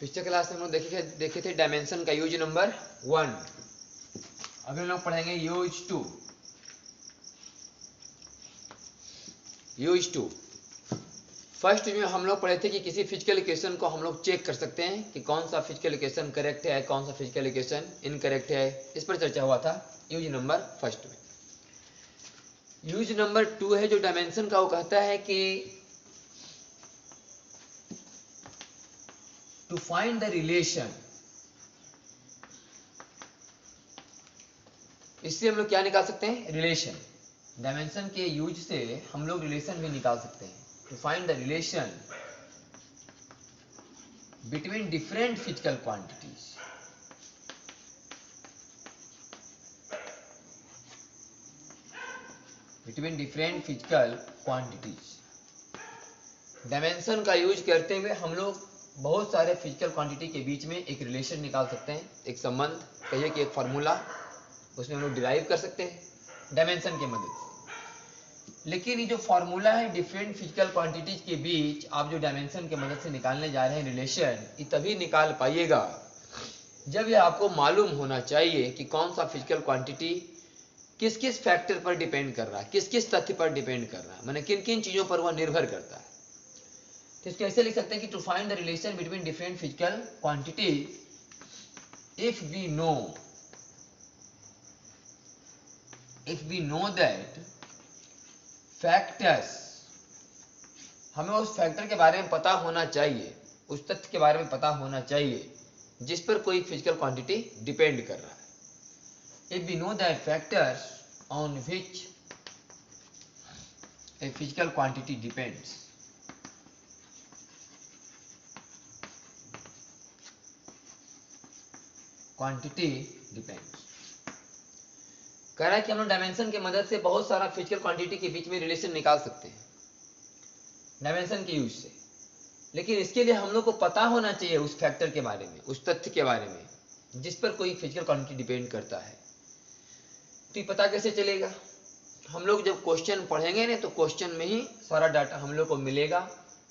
पिछले क्लास में हम लोग देखे थे डायमेंशन का यूज नंबर 1। अभी हम लोग पढ़ेंगे यूज 2। यूज 2 फर्स्ट में हम लोग पढ़े थे कि किसी फिजिकल इक्वेशन को हम लोग चेक कर सकते हैं कि कौन सा फिजिकल इक्वेशन करेक्ट है, कौन सा फिजिकल इक्वेशन इनकरेक्ट है। इस पर चर्चा हुआ था यूज नंबर फर्स्ट में। यूज नंबर 2 है जो डायमेंशन का, वो कहता है कि टू फाइंड द रिलेशन। इससे हम लोग क्या निकाल सकते हैं? रिलेशन। डायमेंशन के यूज से हम लोग रिलेशन भी निकाल सकते हैं। To find the relation between different physical quantities. Between different physical quantities. Dimension का यूज करते हुए हम लोग बहुत सारे फिजिकल क्वांटिटी के बीच में एक रिलेशन निकाल सकते हैं, एक संबंध, कहिए कि एक फार्मूला, उसमें हम लोग डिराइव कर सकते हैं डायमेंशन की मदद से। लेकिन ये जो फार्मूला है डिफरेंट फिजिकल क्वांटिटीज के बीच आप जो डायमेंशन की मदद से निकालने जा रहे हैं रिलेशन, ये तभी निकाल पाइएगा जब ये आपको मालूम होना चाहिए कि कौन सा फिजिकल क्वांटिटी किस किस फैक्टर पर डिपेंड कर रहा है, किस किस तथ्य पर डिपेंड कर रहा है, माने किन किन चीजों पर वह निर्भर करता है। तो इसको ऐसे लिख सकते हैं कि to find the relation between different physical quantity if we know that factors, हमें उस फैक्टर के बारे में पता होना चाहिए, उस तथ्य के बारे में पता होना चाहिए जिस पर कोई फिजिकल क्वांटिटी डिपेंड कर रहा है। If we know that factors on which a physical quantity depends, quantity depends. कह रहा है कि हम लोग डायमेंशन की मदद से बहुत सारा फिजिकल क्वांटिटी के बीच में रिलेशन निकाल सकते हैं डायमेंशन के यूज से। लेकिन इसके लिए हम लोग को पता होना चाहिए उस फैक्टर के बारे में, उस तथ्य के बारे में जिस पर कोई फिजिकल क्वांटिटी डिपेंड करता है। तो ये पता कैसे चलेगा? हम लोग जब क्वेश्चन पढ़ेंगे ना तो क्वेश्चन में ही सारा डाटा हम लोग को मिलेगा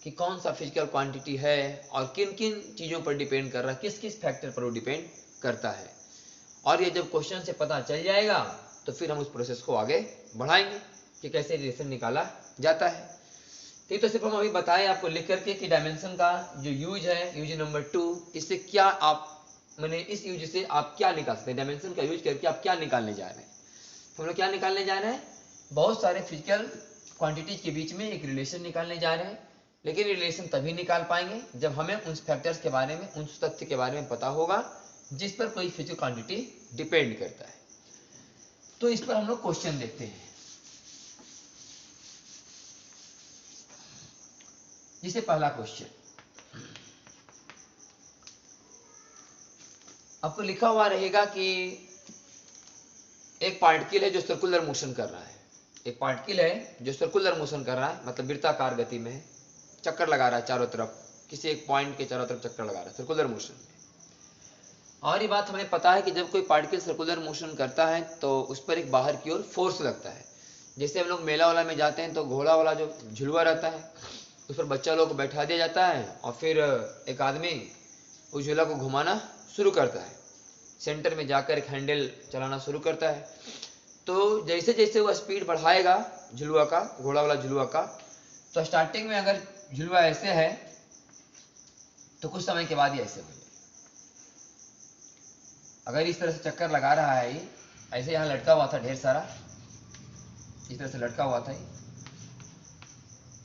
कि कौन सा फिजिकल क्वांटिटी है और किन किन चीजों पर डिपेंड कर रहा है, किस किस फैक्टर पर वो डिपेंड करता है। और ये जब क्वेश्चन से पता चल जाएगा तो फिर हम उस प्रोसेस को आगे बढ़ाएंगे कि कैसे रिलेशन निकाला जाता है। तो सिर्फ हम अभी बताएं आपको लिख करके कि डायमेंशन का जो यूज है, यूज नंबर 2, इससे क्या आप, मैंने इस यूज से आप क्या निकाल सकते हैं, डायमेंशन का यूज करके आप क्या निकालने जा रहे हैं। हम लोग क्या निकालने जा रहे हैं? बहुत सारे फिजिकल क्वांटिटीज के बीच में एक रिलेशन निकालने जा रहे हैं। लेकिन रिलेशन तभी निकाल पाएंगे जब हमें उन फैक्टर्स के बारे में, उन तथ्य के बारे में पता होगा जिस पर कोई फिजिकल क्वांटिटी डिपेंड करता है। तो इस पर हम लोग क्वेश्चन देखते हैं। जिसे पहला क्वेश्चन आपको लिखा हुआ रहेगा कि एक पार्टिकल है जो सर्कुलर मोशन कर रहा है। एक पार्टिकल है जो सर्कुलर मोशन कर रहा है, मतलब वृत्ताकार गति में है, चक्कर लगा रहा है चारों तरफ, किसी एक पॉइंट के चारों तरफ चक्कर लगा रहा है सर्कुलर मोशन में। और ये बात हमें पता है कि जब कोई पार्टिकल सर्कुलर मोशन करता है तो उस पर एक बाहर की ओर फोर्स लगता है। जैसे हम लोग मेला वाला में जाते हैं तो घोड़ा वाला जो झुलुआ रहता है उस पर बच्चा लोग को बैठा दिया जाता है और फिर एक आदमी उस झूला को घुमाना शुरू करता है, सेंटर में जाकर एक हैंडल चलाना शुरू करता है। तो जैसे जैसे वो स्पीड बढ़ाएगा झुलुआ का, घोड़ा वाला झुलुआ का, तो स्टार्टिंग में अगर झुलुआ ऐसे है तो कुछ समय के बाद ही ऐसे हो जाए। अगर इस तरह से चक्कर लगा रहा है, ऐसे यहाँ लटका हुआ था ढेर सारा, इस तरह से लटका हुआ था,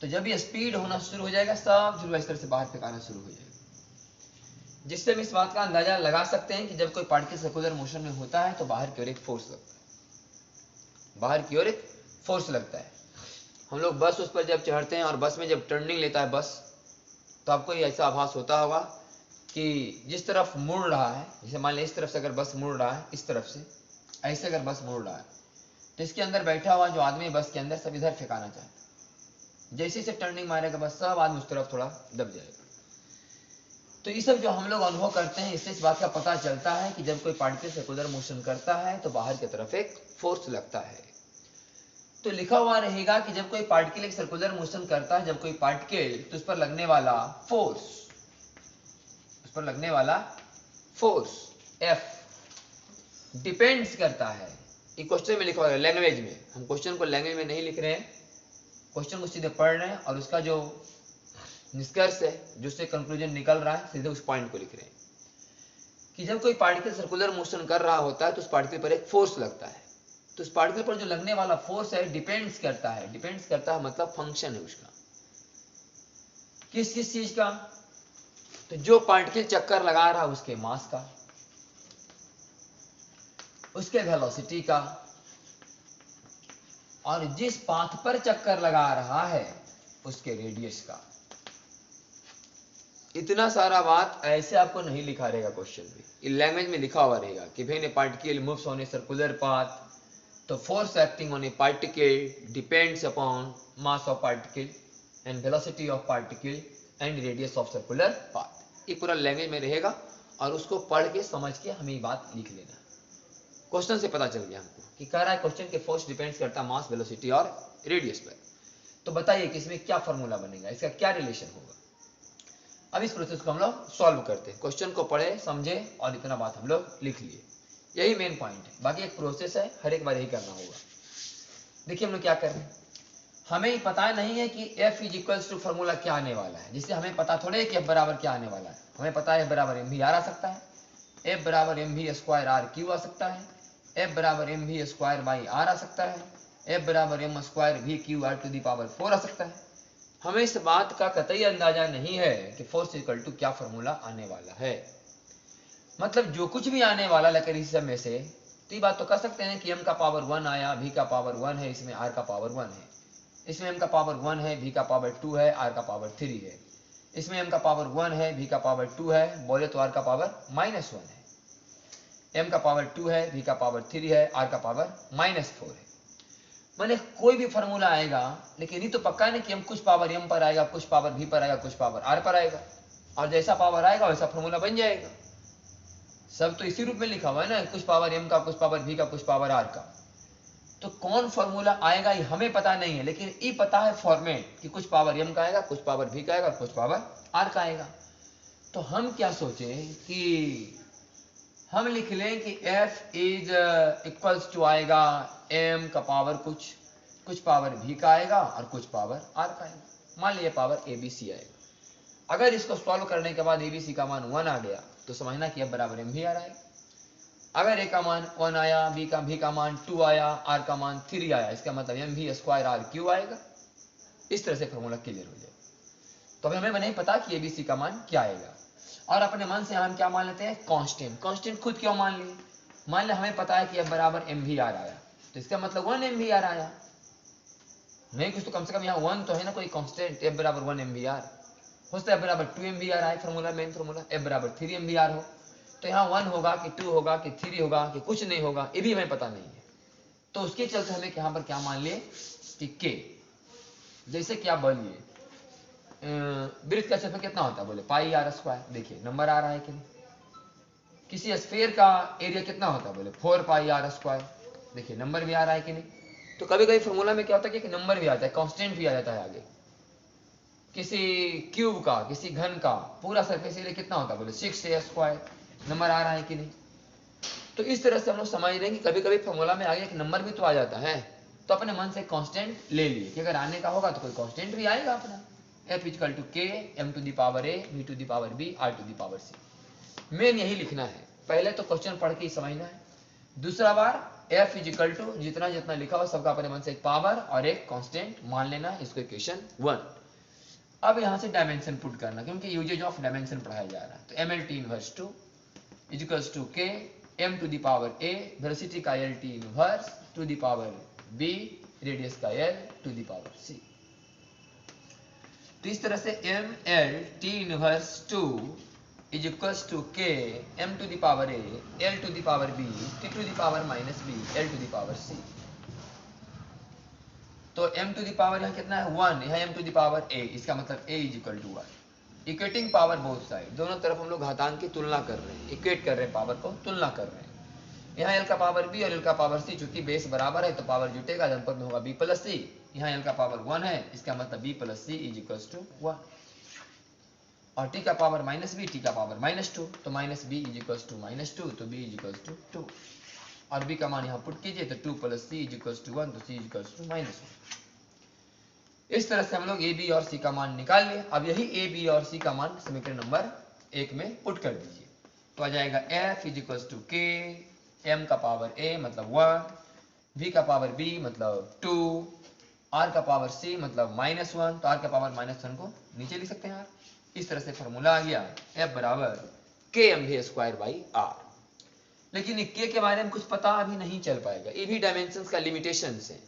तो जब ये स्पीड होना शुरू हो जाएगा सब झुलुआ इस तरह से बाहर फेंकाना शुरू हो जाएगा। जिससे हम इस बात का अंदाजा लगा सकते हैं कि जब कोई पार्टिकल सर्कुलर मोशन में होता है तो बाहर की ओर एक फोर्स लगता है, बाहर की ओर एक फोर्स लगता है। हम लोग बस उस पर जब चढ़ते हैं और बस में जब टर्निंग लेता है बस, तो आपको ये ऐसा आभास होता होगा कि जिस तरफ मुड़ रहा है, जैसे मान लिया इस तरफ से अगर बस मुड़ रहा है, इस तरफ से ऐसे अगर बस मुड़ रहा है तो इसके अंदर बैठा हुआ जो आदमी बस के अंदर सब इधर फेंकाना चाहता है। जैसे से टर्निंग मारेगा बस सब आदमी उस तरफ थोड़ा दब जाएगा। तो ये सब जो हम लोग अनुभव करते हैं इससे इस बात का पता चलता है कि जब कोई पार्टिकल सर्कुलर मोशन करता है तो बाहर की तरफ एक फोर्स लगता है। तो लिखा हुआ रहेगा कि जब कोई पार्टिकल एक सर्कुलर मोशन करता है, जब कोई पार्टिकल, तो उस पर लगने वाला फोर्स, उस पर लगने वाला फोर्स F डिपेंड्स करता है, ये क्वेश्चन में लिखा हुआ है लैंग्वेज में, हम क्वेश्चन को लैंग्वेज में नहीं लिख रहे हैं, क्वेश्चन को सीधे पढ़ रहे हैं और उसका जो निष्कर्ष है, जो से कंक्लूजन निकल रहा है, सीधे उस पॉइंट को लिख रहे हैं कि जब कोई पार्टिकल सर्कुलर मोशन कर रहा होता है तो उस पार्टिकल पर एक फोर्स लगता है, तो उस पार्टिकल पर जो लगने वाला फोर्स है डिपेंड्स करता है, डिपेंड्स करता है मतलब फंक्शन है उसका, किस किस चीज का, तो जो पार्टिकल चक्कर लगा रहा है उसके मास का, उसके वेलोसिटी का, और जिस पाथ पर चक्कर लगा रहा है उसके रेडियस का। इतना सारा बात ऐसे आपको नहीं लिखा रहेगा क्वेश्चन में, ये लैंग्वेज में लिखा हुआ रहेगा कि भाई ने particle moves on a circular path, तो force acting on a particle depends upon mass of particle and velocity of particle and radius of circular path. ये पूरा लैंग्वेज में रहेगा और उसको पढ़ के समझ के हमें ये बात लिख लेना। क्वेश्चन से पता चल गया हमको कि कह रहा है क्वेश्चन के फोर्स डिपेंड्स करता है मास, वेलोसिटी और रेडियस पर। तो बताइए कि इसमें क्या फॉर्मूला बनेगा, इसका क्या रिलेशन होगा। अब इस प्रोसेस को हम लोग सॉल्व करते हैं, क्वेश्चन को पढ़े समझे और इतना बात हम लोग लिख लिए, यही मेन पॉइंट है। बाकी एक प्रोसेस है, हर एक बार यही करना होगा। देखिए हम लोग क्या कर रहे हैं, हमें पता नहीं है कि F is equals to formula क्या आने वाला है, जिससे हमें पता थोड़े है कि F बराबर क्या आने वाला है। हमें पता है F बराबर mv r आ सकता है, F बराबर mv स्क्वायर r क्यू आ सकता है, F बराबर mv स्क्वायर बाई r आ सकता है, F बराबर m square v cube r to the power 4 आ सकता है। हमें इस बात का कतई अंदाजा नहीं है कि फोर्स इक्वल टू क्या फॉर्मूला आने वाला है। मतलब जो कुछ भी आने वाला लेकर इस सब में से, तो ये बात तो कर सकते हैं कि m का पावर 1 आया, v का पावर 1 है, इसमें r का पावर 1 है, इसमें m का पावर 1 है, v का पावर 2 है, r का पावर 3 है, इसमें m का पावर 1 है, v का पावर 2 है, बोले तो r का पावर -1 है, m का पावर 2 है, v का पावर 3 है, r का पावर -4 है। मैंने कोई भी फॉर्मूला आएगा, लेकिन ये तो पक्का नहीं कि हम कुछ पावर m पर आएगा, कुछ पावर v पर आएगा, कुछ पावर r पर आएगा, और जैसा पावर आएगा वैसा फॉर्मूला बन जाएगा। सब तो इसी रूप में लिखा हुआ है ना, कुछ पावर m का, कुछ पावर v का, कुछ पावर r का। तो कौन फॉर्मूला आएगा ये हमें पता नहीं है, लेकिन ये पता है फॉर्मेट कि कुछ पावर m का आएगा, कुछ पावर v का आएगा, कुछ पावर r का आएगा। तो हम क्या सोचें कि हम लिख लें कि F इज इक्वल्स टू आएगा m का पावर कुछ पावर v का आएगा और कुछ पावर r का आएगा। मान लीजिए पावर abc आएगा। अगर इसको सॉल्व करने के बाद abc का मान 1 आ गया तो समझना कि F बराबर mv आ रहा है। अगर a का मान 1 आया, v का मान 2 आया, r का मान 3 आया, इसका मतलब mv स्क्वायर r क्यू आएगा। इस तरह से फॉर्मूला क्लियर हो जाएगा। तो अभी हमें नहीं पता कि abc का मान क्या आएगा, और अपने मन से हम क्या मान लेते हैं, कांस्टेंट। कांस्टेंट खुद क्यों मान लिए, मान ले हमें पता है कि F बराबर mv r आया, तो इसका मतलब 1 mv r आया। नहीं कुछ तो कम से कम यहाँ 1 तो है ना, कोई कांस्टेंट। F बराबर 1 mv r हो सकता है, F बराबर 2 mv r आए, फॉर्मूला मेन फॉर्मूला F बराबर 3 mv r हो, तो यहाँ 1 होगा कि 2 होगा कि 3 होगा कि कुछ नहीं होगा, ये भी हमें पता नहीं है। तो उसके चलते हमें यहाँ पर क्या मान लिए कि k, जैसे कि आप बोलिए वृत्त का क्षेत्रफल कितना होता है, बोले पाई r स्क्वायर। देखिए नंबर आ रहा है कि नहीं। किसी स्फीयर का एरिया कितना होता है, बोले 4 पाई r स्क्वायर। देखिए नंबर भी आ रहा है कि नहीं। तो कभी कभी फॉर्मूला में क्या होता है कि नंबर भी आता है, कांस्टेंट भी आ जाता है आगे। किसी क्यूब का, किसी घन का पूरा सरफेस एरिया कितना होता है, बोले 6a स्क्वायर। नंबर आ रहा है कि नहीं। तो इस तरह से हम लोग समझ रहे हैं कि कभी कभी फॉर्मूला में आगे एक नंबर भी तो आ जाता है, तो अपने मन से कांस्टेंट ले लिए कि अगर आने का होगा तो कोई कांस्टेंट भी आएगा अपना। F equal to k m to the power a v to the power b r to the power c। Main यही लिखना है। पहले तो क्वेश्चन पढ़ के ही समझना है, दूसरा बार F इज इक्वल टू जितना जितना लिखा हो सबका अपने मन से एक पावर और एक कांस्टेंट मान लेना है, इसको इक्वेशन 1। अब यहाँ से डायमेंशन पुट करना, क्योंकि यूजेज ऑफ डायमेंशन पढ़ाया जा रहा है। तो mlt inverse 2 is equals to k m to the power a, velocity का lt inverse to the power b, radius का l to the power c। तो इस तरह से mlt inverse 2 is equals to k m to the power a, l to the power b, t to the power minus b, l to the power c। तो m to the power यहाँ कितना है 1, यहाँ m to the power a, इसका मतलब a is equal to 1। Equating power both side, दोनों तरफ हम लोग घातांक की तुलना कर रहे हैं, इक्वेट कर रहे हैं, पावर को तुलना कर रहे हैं। यहाँ l का पावर b और l का पावर c, चूंकि बेस बराबर है तो पावर जुटेगा, जनपद में होगा b प्लस c। यहाँ l का पावर 1 है, इसका मतलब b plus c is equal to 1। और टी का पावर माइनस बी, टी का पावर -2, तो minus B is equal to -2, तो बी इज इक्वल टू 2, और बी का मान यहाँ पुट कीजिए तो 2 + c इज इक्वल टू 1, तो c इज इक्वल टू -1। इस तरह से हम लोग ए बी और सी का मान निकाल लिए। अब यही ए बी और सी का मान समीकरण नंबर 1 में पुट कर दीजिए, तो आ जाएगा f is equal to k, m का पावर a मतलब 1, v का पावर b मतलब 2, r का पावर c मतलब -1, तो r का पावर -1 को नीचे लिख सकते हैं यार। इस तरह से फॉर्मूला आ गया f बराबर kmv²/r। लेकिन k के बारे में कुछ पता अभी नहीं चल पाएगा, ये भी डायमेंशंस का लिमिटेशन है।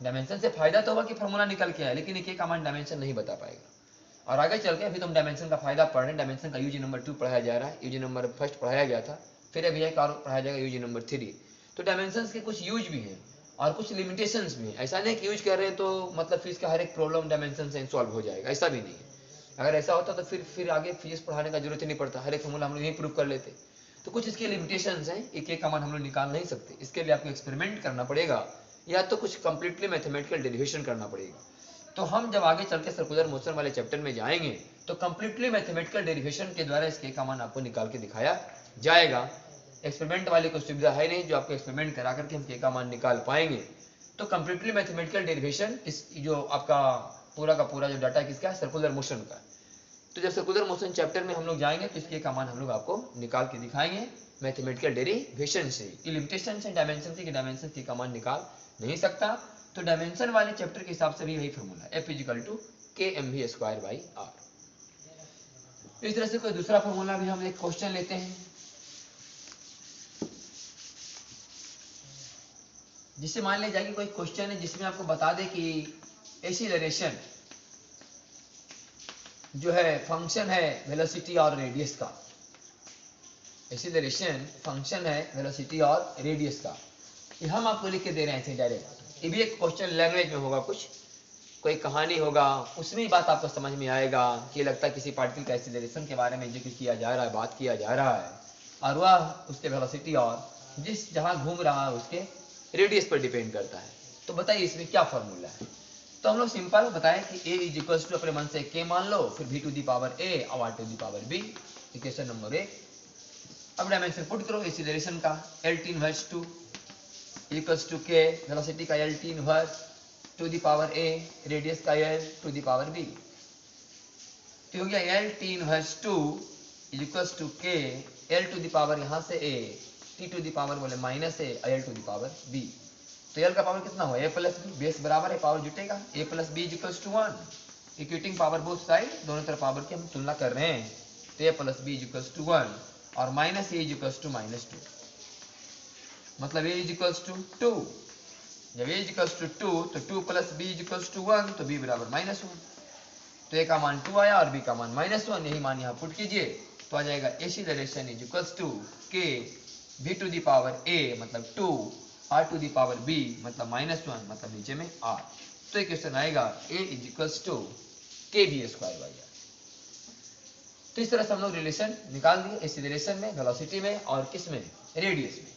डायमेंशन से फायदा तो होगा कि फॉर्मूला निकल के आया, लेकिन k का मान डायमेंशन नहीं बता पाएगा। और आगे चल के अभी तुम डायमेंशन का फायदा पढ़ रहे हैं, डायमेंशन का यूजी नंबर 2 पढ़ाया जा रहा है, यूजी नंबर 1 पढ़ाया गया था, फिर अभी एक और पढ़ाया जाएगा यूजी नंबर 3। तो डायमेंशंस के कुछ यूज भी हैं और कुछ लिमिटेशंस भी हैं। ऐसा नहीं कि यूज कर रहे हैं तो मतलब फिजिक्स का हर एक प्रॉब्लम डायमेंशन से सॉल्व हो जाएगा, ऐसा भी नहीं है। अगर ऐसा होता तो फिर आगे फिजिक्स पढ़ाने का जरूरत ही नहीं पड़ता, हर एक फॉर्मूला हम लोग यहीं प्रूव कर लेते। तो कुछ इसके लिमिटेशंस हैं, एक का मान हम लोग निकाल नहीं सकते, इसके लिए आपको एक्सपेरिमेंट करना पड़ेगा या तो कुछ कंप्लीटली मैथमेटिकल डेरिवेशन करना पड़ेगा। तो हम जब आगे चल के सर्कुलर मोशन वाले चैप्टर में जाएंगे तो कंप्लीटली मैथमेटिकल डेरिवेशन के द्वारा इसके का मान आपको निकाल के दिखाया जाएगा। एक्सपेरिमेंट वाली कोई सुविधा है नहीं जो आपको एक्सपेरिमेंट करा करके हम के का मान निकाल पाएंगे। तो कंप्लीटली मैथमेटिकल डेरिवेशन इस जो आपका पूरा का पूरा जो डाटा किसका है, सर्कुलर मोशन का। तो जब सर्कुलर मोशन चैप्टर में हम लोग जाएंगे तो इसके का मान हम लोग आपको निकाल के दिखाएंगे मैथमेटिकल डेरिवेशन से। ये लिमिटेशन है डायमेंशन से कि डायमेंशन के का मान निकाल नहीं सकता। तो डायमेंशन वाले चैप्टर के हिसाब से भी यही फॉर्मूला f = kmv²/r। इस तरह से कोई दूसरा फॉर्मूला भी हम एक क्वेश्चन लेते हैं, जिससे मान लिया जाए कि कोई क्वेश्चन है जिसमें आपको बता दे कि एक्सीलरेशन जो है फंक्शन है वेलोसिटी और रेडियस का। एक्सीलरेशन फंक्शन है वेलोसिटी और रेडियस का, ये हम आपको लिख के दे रहे हैं डायरेक्ट। ये भी एक क्वेश्चन लैंग्वेज में होगा, कुछ कोई कहानी होगा, उसमें ही बात आपको समझ में आएगा कि लगता है किसी पार्टिकल का एक्सीलरेशन के बारे में जिक्र किया जा रहा है, बात किया जा रहा है, और वह उसके वेलोसिटी और जिस जहां घूम रहा है उसके रेडियस पर डिपेंड करता है। तो बताइए इसमें क्या फॉर्मूला है। तो हम लोग सिंपल बताएं कि a इज इक्वल टू अपने मन से k मान लो, फिर v to the power a और r to the power b, equation number 1। अब डायमेंशन पुट करो एक्सीलरेशन का, L inverse 2 equals to k, velocity का L inverse to the power a, रेडियस का L to the power b। तो हो गया L inverse 2 equals to k, L to the power यहाँ से a, t to the power बोले minus a, L to the power b। तो L का पावर कितना हुआ a प्लस b, बेस बराबर है, पावर जुटेगा, a plus b equals to 1। Equating power both side, दोनों तरफ पावर की हम तुलना कर रहे हैं, तो a plus b equals to 1 और माइनस a इक्वल्स टू -2, मतलब a इक्वल्स टू 2। जब a इक्वल्स टू 2 तो 2 प्लस b इक्वल्स टू 1, तो b बराबर -1। तो a का मान 2 आया और b का मान -1, यही मान यहाँ पुट कीजिए, तो आ जाएगा acceleration is equals to k v to the power a मतलब 2, r to the power b मतलब -1, मतलब नीचे में r। तो एक क्वेश्चन आएगा a is equals to kv²/r। तो इस तरह से हम लोग रिलेशन निकाल दिए एक्सीलरेशन में, वेलोसिटी में और किस में, रेडियस में।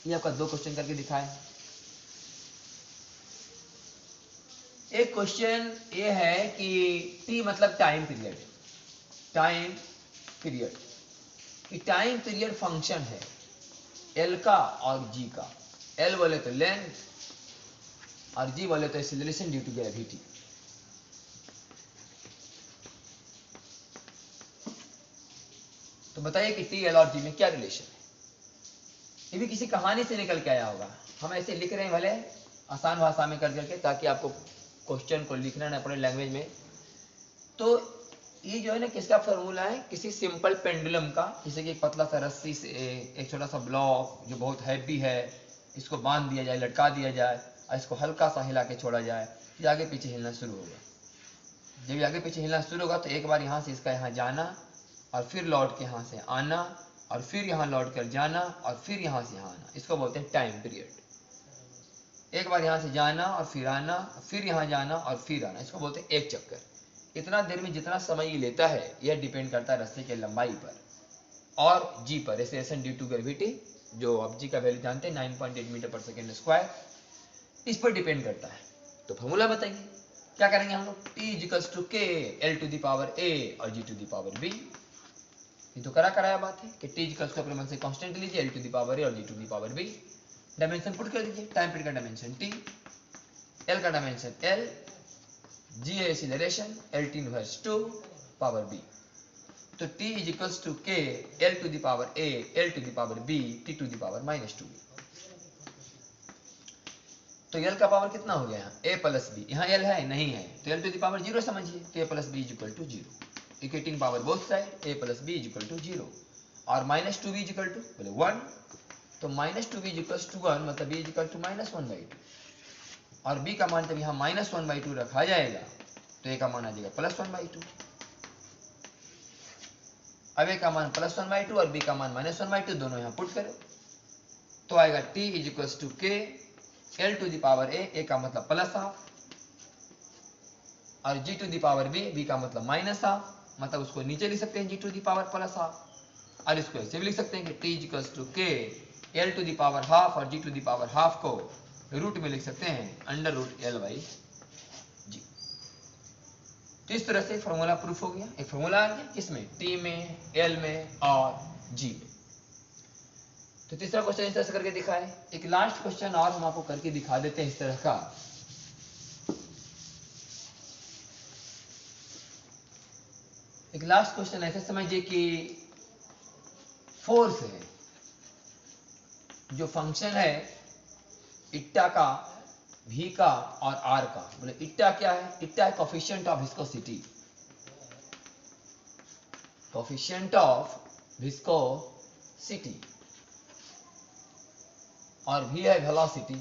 ये आपका 2 क्वेश्चन करके दिखाए। एक क्वेश्चन ये है कि t मतलब टाइम पीरियड, टाइम पीरियड कि टाइम पीरियड फंक्शन है L का और G का। L बोले तो लेंथ और G बोले तो एक्सीलरेशन ड्यू टू ग्रेविटी। तो बताइए कि T, L और G में क्या रिलेशन है। ये भी किसी कहानी से निकल के आया होगा, हम ऐसे लिख रहे हैं भले आसान भाषा में कर करके, ताकि आपको क्वेश्चन को लिखना ना पड़े लैंग्वेज में। तो ये जो है ना किसका फॉर्मूला है, किसी सिंपल पेंडुलम का, जैसे कि एक पतला सा रस्सी से एक छोटा सा ब्लॉक जो बहुत हैवी है, इसको बांध दिया जाए, लटका दिया जाए और इसको हल्का सा हिला के छोड़ा जाए, ये आगे पीछे हिलना शुरू होगा। जब ये आगे पीछे हिलना शुरू होगा तो एक बार यहाँ से इसका यहाँ जाना और फिर लौट के यहाँ से आना और फिर यहाँ लौट कर जाना और फिर यहाँ से यहाँ आना, इसको बोलते हैं टाइम पीरियड। एक बार यहाँ से जाना और फिर आना, फिर यहाँ जाना और फिर आना, इसको बोलते हैं एक चक्कर। इतना देर में जितना समय ये लेता है यह डिपेंड करता है रस्सी के लंबाई पर और जी पर, एक्सीलरेशन ड्यू टू ग्रेविटी, जो आप जी का वैल्यू जानते हैं 9.8 मीटर पर सेकेंड स्क्वायर, इस पर डिपेंड करता है। तो फॉर्मूला बताइए। क्या करेंगे हम लोग, t is equals to K L to the power a और g to the power b। ये तो कराया बात है कि t इजिकल्स को अपने मन से कांस्टेंट लीजिए, L to the power a और g to the power b। Dimension put कर दीजिए, टाइम पीरियड का डायमेंशन t, l का डायमेंशन l, g है acceleration, l t inverse 2 power b। तो t is equals to K L to the power a L to the power b t to the power -2। तो l का power कितना हो गया यहाँ, a plus b, यहाँ l है नहीं है तो l टू द पावर 0 समझिए, तो a plus b is equal to 0, equating power both side, a plus b is equal to 0 और -2b इज इक्वल टू बोले 1, तो -2b इज इक्वल टू 1 मतलब b इज इक्वल टू -1/2 और b का मान जब यहाँ -1/2 रखा जाएगा तो a का मान आ जाएगा +1/2। अब a का मान +1/2 और b का मान -1/2 दोनों यहाँ पुट करो तो आएगा t is equal to K L to the power a का मतलब +12 और g to the power b का मतलब -12, मतलब उसको नीचे लिख सकते हैं g टू द पावर +12 और इसको ऐसे भी लिख सकते हैं कि t is equal to K L to the power half और g to the power half को रूट में लिख सकते हैं √L/g। तो इस तरह से फॉर्मूला प्रूफ हो गया, एक फॉर्मूला आ गया किसमें, t में, l में और g में। तो तीसरा क्वेश्चन इस तरह से करके दिखाए। एक लास्ट क्वेश्चन और हम आपको करके दिखा देते हैं इस तरह का। एक लास्ट क्वेश्चन ऐसे समझिए कि फोर्स है, जो फंक्शन है इट्टा का, v का और r का। बोले इट्टा क्या है, इट्टा है coefficient of viscosity, coefficient of viscosity, और v है वेलोसिटी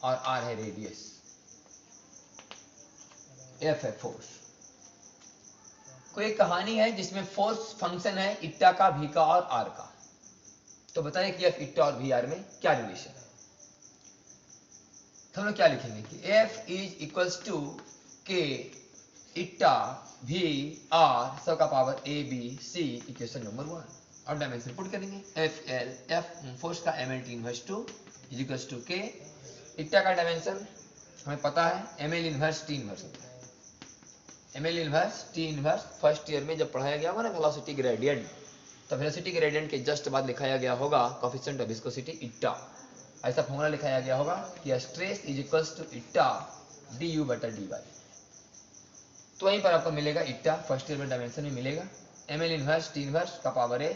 और r है रेडियस, f है फोर्स। कोई कहानी है जिसमें फोर्स फंक्शन है इट्टा का, v का और r का, तो बताइए कि f इट्टा और v r में क्या रिलेशन है। तो हम लोग क्या लिखेंगे कि f is equals to K इट्टा v r सब का power a b c, equation number 1 और डायमेंशन पुट करेंगे, f फोर्स का ml t inverse 2 is equals to K eta का डायमेंशन हमें पता है ml इनवर्स t इनवर्स होता है। ml inverse t inverse first year में जब पढ़ाया गया होगा ना वेलोसिटी ग्रेडियंट, तो वेलोसिटी ग्रेडियंट के जस्ट बाद लिखाया गया होगा कोफिशिएंट ऑफ विस्कोसिटी इट्टा। ऐसा फॉर्मूला लिखाया गया होगा कि stress is equals to eta du बटा dy। तो वहीं पर आपको मिलेगा इट्टा, फर्स्ट ईयर में डायमेंशन में मिलेगा, ml इनवर्स t इनवर्स का पावर a,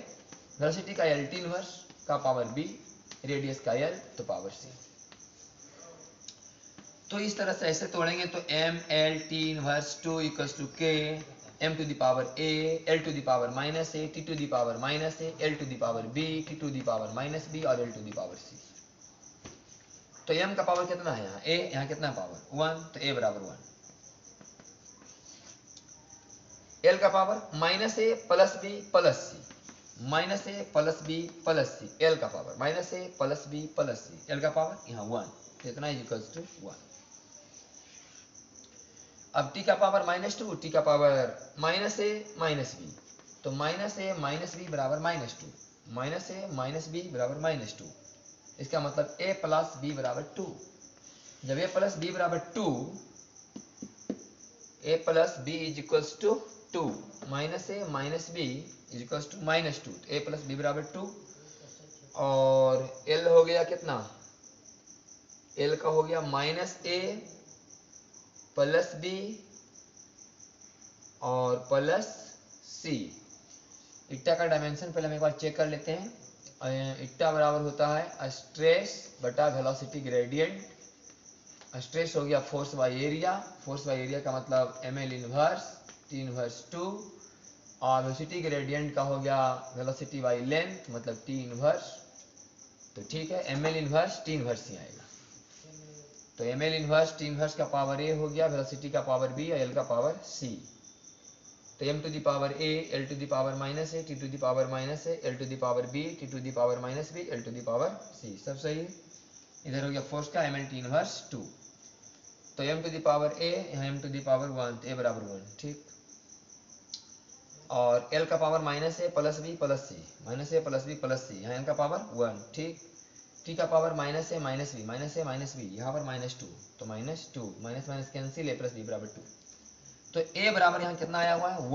वेलोसिटी का l t इनवर्स का पावर b, रेडियस का l तो पावर c। तो इस तरह से ऐसे तोड़ेंगे तो ml t inverse 2 equals to k m to the power a l to the power -a t to the power -a l to the power b t to the power -b और l to the power c। तो m का power कितना है यहाँ, a, यहाँ कितना power 1, तो a बराबर 1। l का power -a plus b plus c, -a plus b plus c, l का power -a plus b plus c, l का पावर यहाँ 1, तो इतना इज इक्वल्स टू 1। अब t का पावर -2, t का पावर -a -b, तो -a -b बराबर -2, -a -b बराबर -2, इसका मतलब a प्लस b बराबर 2। जब a प्लस b बराबर 2, a plus b is equals to 2, -a - b is equals to -2, तो a प्लस b बराबर 2 और l हो गया कितना, l का हो गया -a प्लस b और प्लस c। इट्टा का डायमेंशन पहले हम एक बार चेक कर लेते हैं। इट्टा बराबर होता है स्ट्रेस बटा वेलोसिटी ग्रेडियंट। स्ट्रेस हो गया force by area, force by area का मतलब ml इनवर्स t इनवर्स 2 और वेलोसिटी ग्रेडियंट का हो गया वेलोसिटी बाय लेंथ मतलब t इनवर्स। तो ठीक है, ml इनवर्स t इनवर्स ही आएगा, तो ml इनवर्स t इनवर्स का पावर a हो गया, वेलोसिटी का पावर b और l का पावर c। तो m to the power a l to the power -a t to the power -a l to the power b t to the power -b l to the power c, सब सही है। इधर हो गया force का ml t inverse 2, तो m to the power a यहाँ m to the power 1, तो a बराबर 1, ठीक। और l का power -a plus b plus c, -a plus b plus c, यहाँ l का पावर 1, ठीक। टी का पावर माइनस है माइनस बी, यहाँ पर -2, तो -2 minus minus cancel, a plus B बराबर 2। तो a बराबर यहाँ कितना आया हुआ है 1।